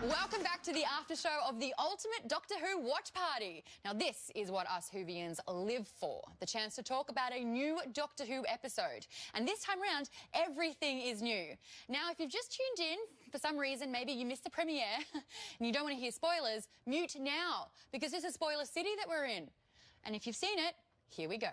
Welcome back to the after show of the ultimate Doctor Who watch party. Now this is what us Whovians live for, the chance to talk about a new Doctor Who episode. And this time round, everything is new. Now if you've just tuned in, for some reason maybe you missed the premiere and you don't want to hear spoilers, mute now, because this is spoiler city that we're in. And if you've seen it, here we go.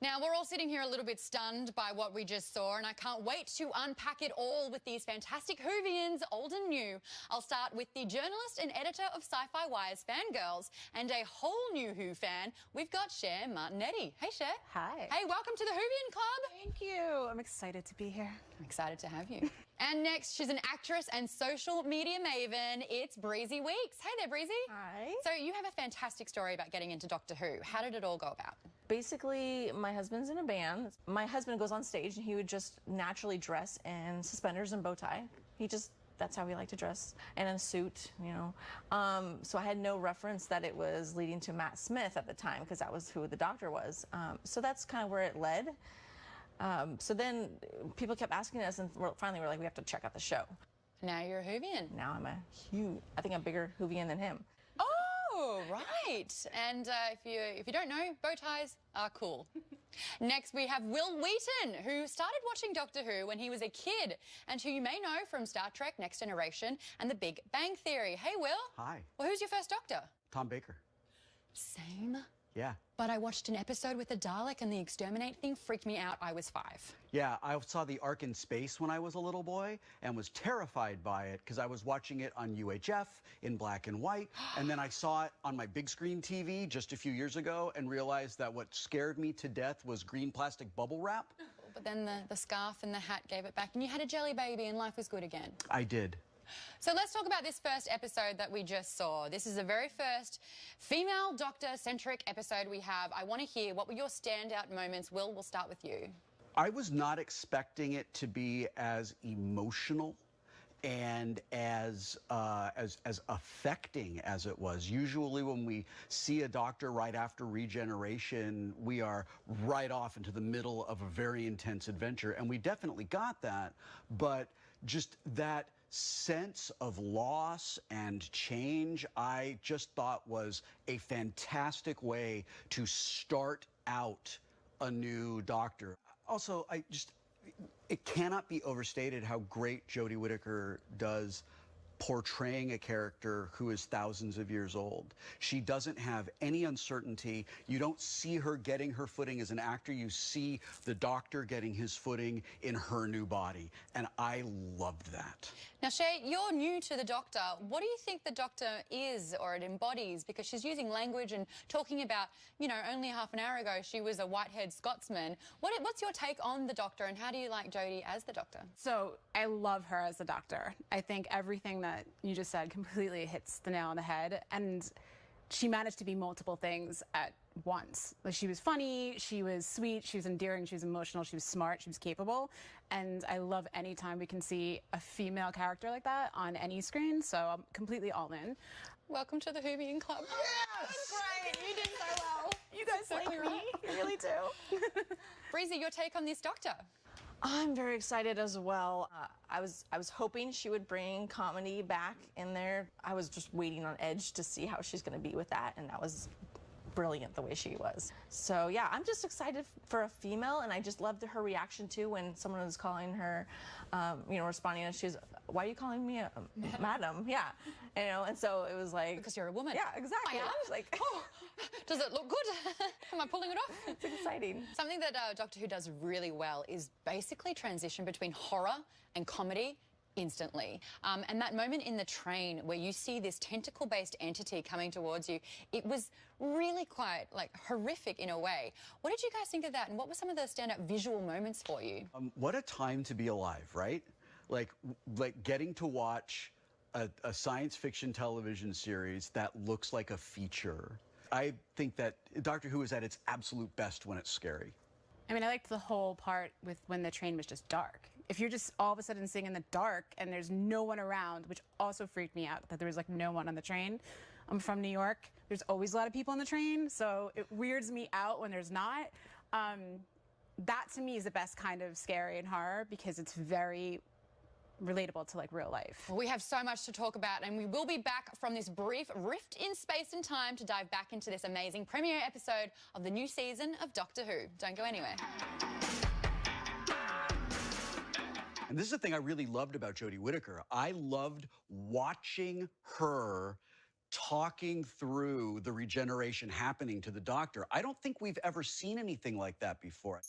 Now, we're all sitting here a little bit stunned by what we just saw, and I can't wait to unpack it all with these fantastic Whovians, old and new. I'll start with the journalist and editor of Sci-Fi Wire's Fangirls, and a whole new Who fan. We've got Cher Martinetti. Hey, Cher. Hi. Hey, welcome to the Whovian Club. Thank you. I'm excited to be here. I'm excited to have you. And next, she's an actress and social media maven. It's Breezy Weeks. Hey there, Breezy. Hi. So you have a fantastic story about getting into Doctor Who. How did it all go about? Basically, my husband's in a band. My husband goes on stage and he would just naturally dress in suspenders and bow tie. That's how he liked to dress, and in a suit, you know. So I had no reference that it was leading to Matt Smith at the time, because that was who the Doctor was. So that's kind of where it led. So then people kept asking us, and finally we're like, we have to check out the show. Now you're a Whovian. Now I think I'm a bigger Whovian than him. Oh, right. And if you don't know, bow ties are cool. Next, we have Wil Wheaton, who started watching Doctor Who when he was a kid, and who you may know from Star Trek Next Generation and The Big Bang Theory. Hey, Will. Hi. Well, who's your first Doctor? Tom Baker. Same. Yeah. But I watched an episode with the Dalek, and the exterminate thing freaked me out. I was 5. Yeah, I saw the Ark in Space when I was a little boy and was terrified by it because I was watching it on UHF in black and white. And then I saw it on my big screen TV just a few years ago and realized that what scared me to death was green plastic bubble wrap. But then the scarf and the hat gave it back, and you had a jelly baby, and life was good again. I did. So let's talk about this first episode that we just saw. This is the very first female Doctor-centric episode we have. I want to hear, what were your standout moments? Will, we'll start with you. I was not expecting it to be as emotional and as affecting as it was. Usually when we see a Doctor right after regeneration, we are right off into the middle of a very intense adventure, and we definitely got that, but just that sense of loss and change, I just thought was a fantastic way to start out a new Doctor. Also, it cannot be overstated how great Jodie Whittaker does portraying a character who is thousands of years old. She doesn't have any uncertainty. You don't see her getting her footing as an actor. You see the Doctor getting his footing in her new body. And I loved that. Now, Cher, you're new to the Doctor. What do you think the Doctor is, or it embodies? Because she's using language and talking about, you know, only half an hour ago she was a white-haired Scotsman. What's your take on the Doctor, and how do you like Jodie as the Doctor? So I love her as the Doctor. I think everything that you just said completely hits the nail on the head, and she managed to be multiple things at once. Like, she was funny, she was sweet, she was endearing, she was emotional, she was smart, she was capable, and I love any time we can see a female character like that on any screen, so I'm completely all in. Welcome to the Whovian Club. Yes! Great, you did so well. You guys like me, you really do. Breezy, your take on this Doctor? I'm very excited as well. I was hoping she would bring comedy back in there. I was just waiting on edge to see how she's going to be with that, and that was brilliant the way she was. So yeah, I'm just excited for a female, and I just loved her reaction too when someone was calling her, you know, responding, and she was, "Why are you calling me a madam?" Yeah, you know, and so it was like, Because you're a woman. yeah, exactly. I am? Like, Oh, does it look good? Am I pulling it off? it's exciting. Something that Doctor Who does really well is basically transition between horror and comedy instantly. And that moment in the train where you see this tentacle-based entity coming towards you, it was really quite, like, horrific in a way. What did you guys think of that, and what were some of the standout visual moments for you? What a time to be alive, right? Like getting to watch a science fiction television series that looks like a feature. I think that Doctor Who is at its absolute best when it's scary. I mean, I liked the whole part with when the train was just dark. If you're just all of a sudden sitting in the dark and there's no one around, which also freaked me out, that there was like no one on the train. I'm from New York. There's always a lot of people on the train, so it weirds me out when there's not. That to me is the best kind of scary and horror, because it's very relatable to like real life. Well, we have so much to talk about, and we will be back from this brief rift in space and time to dive back into this amazing premiere episode of the new season of Doctor Who. Don't go anywhere. And this is the thing I really loved about Jodie Whittaker. I loved watching her talking through the regeneration happening to the Doctor. I don't think we've ever seen anything like that before.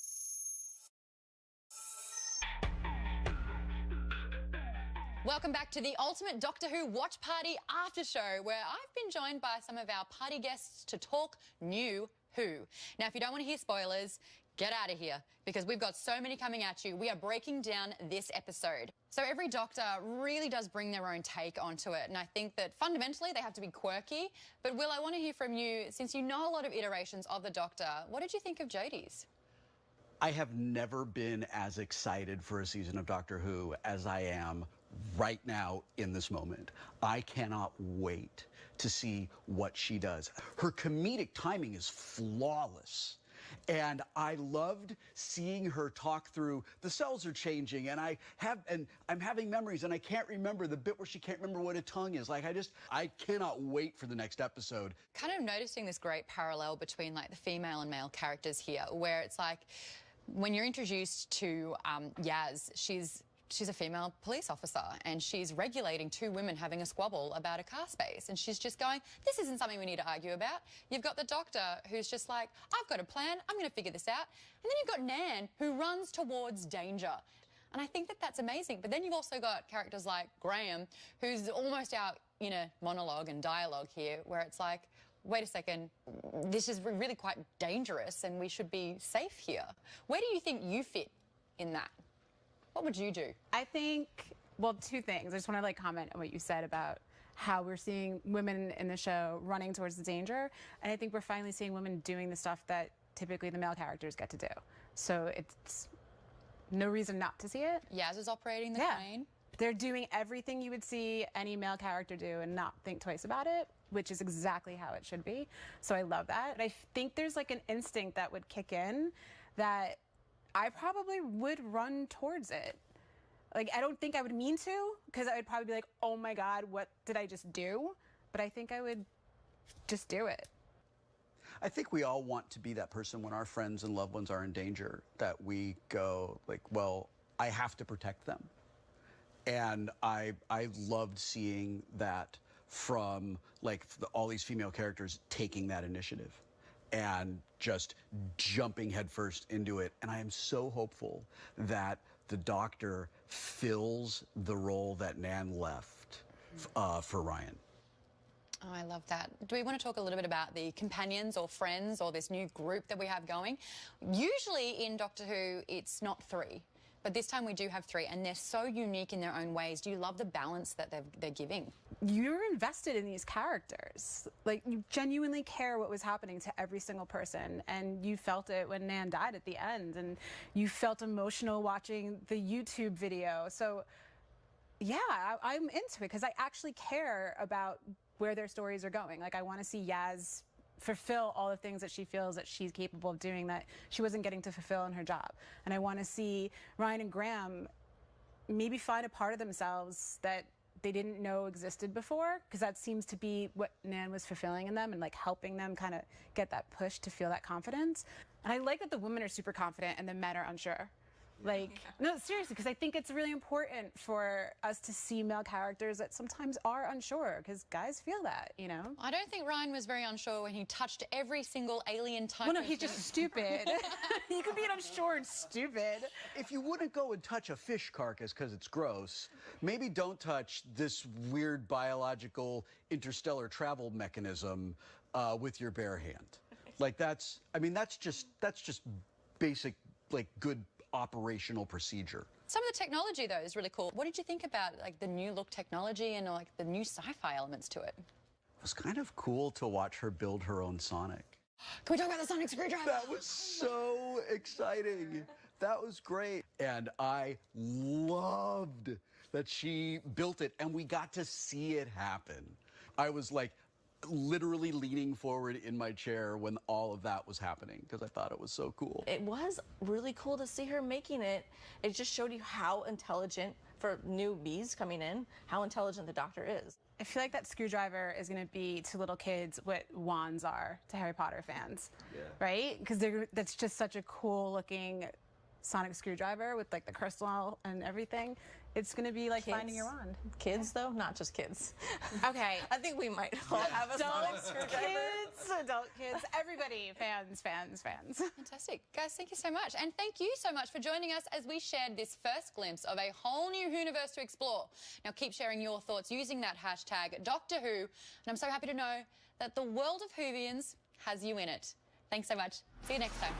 Welcome back to the ultimate Doctor Who watch party after show, where I've been joined by some of our party guests to talk new Who. Now, if you don't want to hear spoilers, get out of here, because we've got so many coming at you. We are breaking down this episode. So every Doctor really does bring their own take onto it, and I think that fundamentally they have to be quirky. But Will, I want to hear from you, since you know a lot of iterations of the Doctor. What did you think of Jodie's? I have never been as excited for a season of Doctor Who as I am right now in this moment. I cannot wait to see what she does. Her comedic timing is flawless. And I loved seeing her talk through the cells are changing, and I'm having memories, and I can't remember the bit where she can't remember what a tongue is. Like, I cannot wait for the next episode. Kind of noticing this great parallel between like the female and male characters here, where it's like when you're introduced to Yaz, she's a female police officer, and she's regulating two women having a squabble about a car space, and she's just going, this isn't something we need to argue about. You've got the Doctor who's just like, I've got a plan, I'm going to figure this out. And then you've got Nan, who runs towards danger. And I think that that's amazing. But then you've also got characters like Graham, who's almost out in a monologue and dialogue here, where it's like, wait a second, this is really quite dangerous and we should be safe here. Where do you think you fit in that? What would you do? I think, well, two things. I just want to like comment on what you said about how we're seeing women in the show running towards the danger. And I think we're finally seeing women doing the stuff that typically the male characters get to do. So it's no reason not to see it. Yaz is operating the crane. They're doing everything you would see any male character do and not think twice about it, which is exactly how it should be. So I love that. And I think there's like an instinct that would kick in that I probably would run towards it. Like, I don't think I would mean to, because I would probably be like, oh my God, what did I just do? But I think I would just do it. I think we all want to be that person when our friends and loved ones are in danger, that we go like, well, I have to protect them. And I loved seeing that from like all these female characters taking that initiative and just jumping headfirst into it. And I am so hopeful that the Doctor fills the role that Nan left for Ryan. Oh, I love that. Do we want to talk a little bit about the companions or friends or this new group that we have going? Usually in Doctor Who, it's not three. But this time we do have three, and they're so unique in their own ways. Do you love the balance that they're giving? You're invested in these characters. Like, you genuinely care what was happening to every single person, and you felt it when Nan died at the end, and you felt emotional watching the YouTube video. So, yeah, I'm into it because I actually care about where their stories are going. Like, I want to see Yaz fulfill all the things that she feels that she's capable of doing that she wasn't getting to fulfill in her job. And I want to see Ryan and Graham maybe find a part of themselves that they didn't know existed before, because that seems to be what Nan was fulfilling in them and like helping them kind of get that push to feel that confidence. And I like that the women are super confident and the men are unsure. Like, no, seriously, because I think it's really important for us to see male characters that sometimes are unsure, because guys feel that, you know? I don't think Ryan was very unsure when he touched every single alien type. Well, no, he's just stupid. He could be unsure and stupid. If you wouldn't go and touch a fish carcass because it's gross, maybe don't touch this weird biological interstellar travel mechanism with your bare hand. Like, that's just basic, like, good operational procedure. Some of the technology, though, is really cool. What did you think about like the new look technology and like the new sci-fi elements to it? It was kind of cool to watch her build her own Sonic. Can we talk about the Sonic screwdriver? That was so exciting. That was great. And I loved that she built it and we got to see it happen. I was like literally leaning forward in my chair when all of that was happening because I thought it was so cool. It was really cool to see her making it. It just showed you how intelligent for newbies coming in how intelligent the Doctor is. I feel like that screwdriver is going to be to little kids what wands are to Harry Potter fans, right? Because that's just such a cool looking sonic screwdriver with like the crystal and everything. It's going to be like finding your wand. Kids, though, not just kids. Okay. I think we might all have a sonic screwdriver. Kids, adult kids, everybody, fans. Fantastic. Guys, thank you so much. And thank you so much for joining us as we shared this first glimpse of a whole new universe to explore. Now, keep sharing your thoughts using that hashtag Doctor Who. And I'm so happy to know that the world of Whovians has you in it. Thanks so much. See you next time.